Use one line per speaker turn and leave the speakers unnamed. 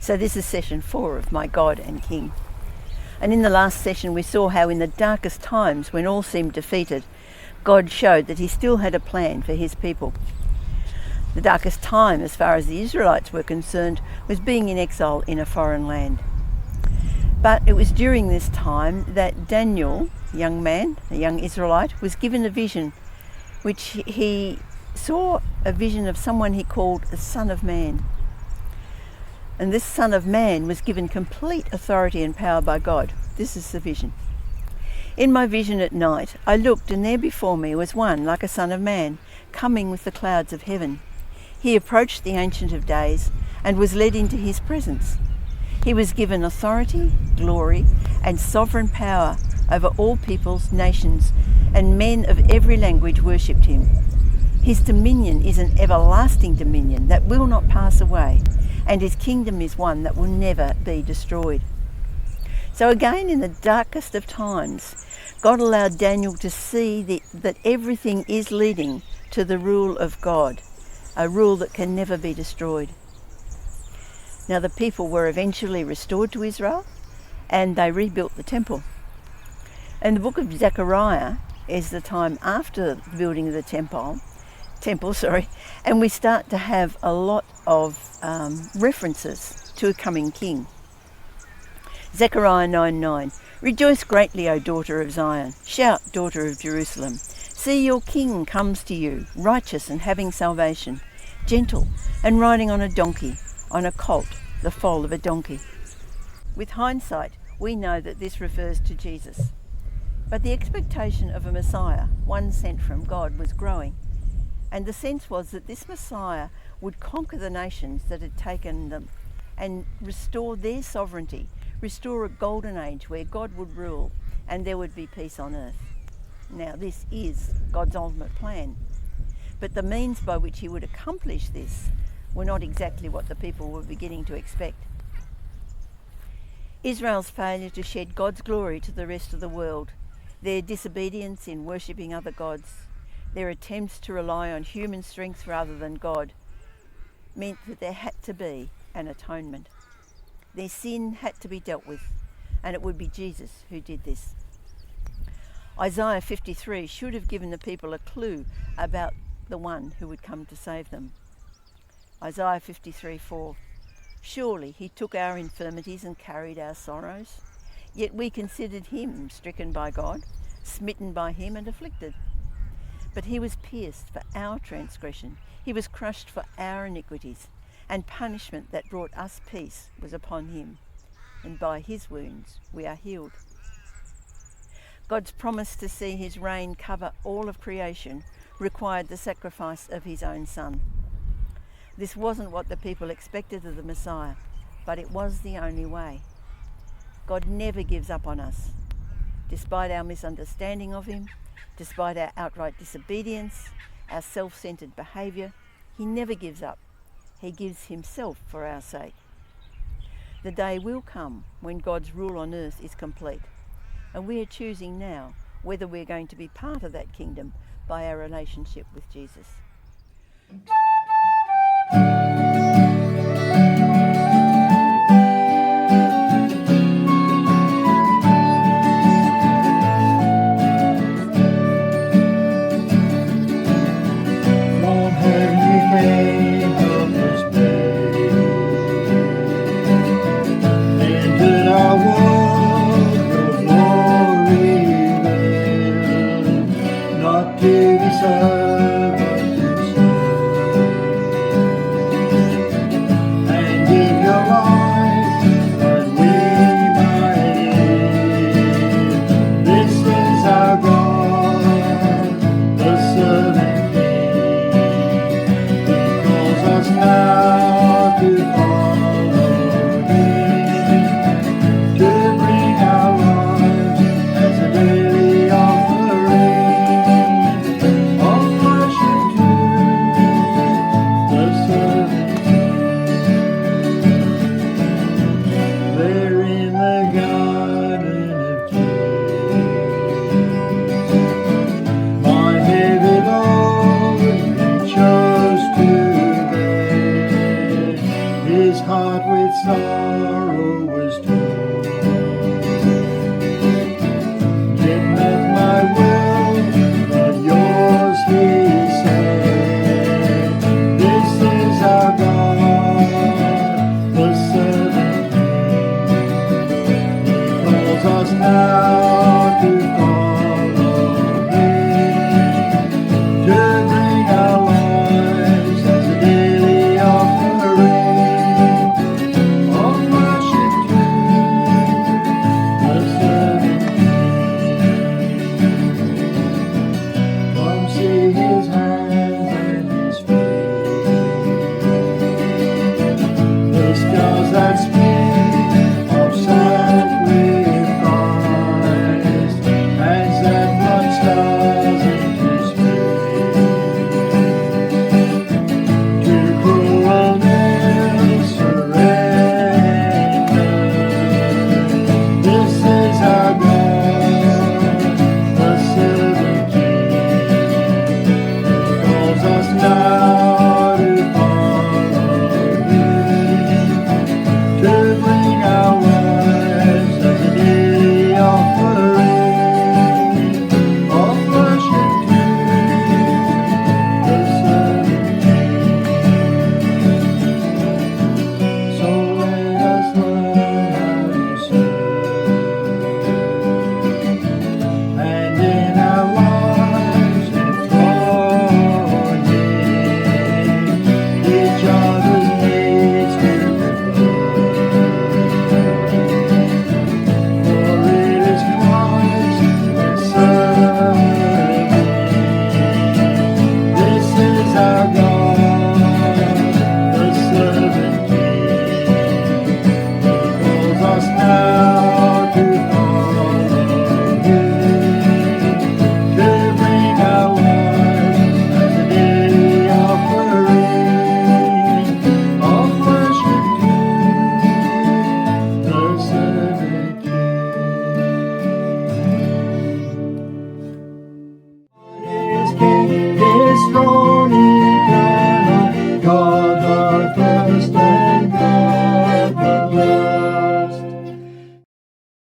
So this is session 4 of My God and King. And in the last session we saw how in the darkest times, when all seemed defeated, God showed that he still had a plan for his people. The darkest time, as far as the Israelites were concerned, was being in exile in a foreign land. But it was during this time that Daniel, a young Israelite, was given a vision, which he saw a vision of someone he called the Son of Man. And this Son of Man was given complete authority and power by God. This is the vision. In my vision at night, I looked, and there before me was one like a Son of Man, coming with the clouds of heaven. He approached the Ancient of Days and was led into his presence. He was given authority, glory, and sovereign power over all peoples, nations, and men of every language worshipped him. His dominion is an everlasting dominion that will not pass away, and his kingdom is one that will never be destroyed. So again, in the darkest of times, God allowed Daniel to see that everything is leading to the rule of God, a rule that can never be destroyed. Now the people were eventually restored to Israel, and they rebuilt the temple. And the book of Zechariah is the time after the building of the temple, and we start to have a lot of references to a coming king. Zechariah 9:9, "Rejoice greatly, O daughter of Zion. Shout, daughter of Jerusalem. See, your king comes to you, righteous and having salvation, gentle and riding on a donkey, on a colt, the foal of a donkey." With hindsight, we know that this refers to Jesus. But the expectation of a Messiah, one sent from God, was growing. And the sense was that this Messiah would conquer the nations that had taken them and restore their sovereignty, restore a golden age where God would rule and there would be peace on earth. Now, this is God's ultimate plan. But the means by which he would accomplish this were not exactly what the people were beginning to expect. Israel's failure to shed God's glory to the rest of the world, their disobedience in worshipping other gods, their attempts to rely on human strength rather than God, meant that there had to be an atonement. Their sin had to be dealt with, and it would be Jesus who did this. Isaiah 53 should have given the people a clue about the one who would come to save them. Isaiah 53:4, "Surely he took our infirmities and carried our sorrows, yet we considered him stricken by God, smitten by him and afflicted. But he was pierced for our transgression, he was crushed for our iniquities, and punishment that brought us peace was upon him, and by his wounds we are healed." God's promise to see his reign cover all of creation required the sacrifice of his own Son. This wasn't what the people expected of the Messiah, but it was the only way. God never gives up on us. Despite our misunderstanding of him, despite our outright disobedience, our self-centered behaviour, he never gives up. He gives himself for our sake. The day will come when God's rule on earth is complete, and we are choosing now whether we're going to be part of that kingdom by our relationship with Jesus.
love.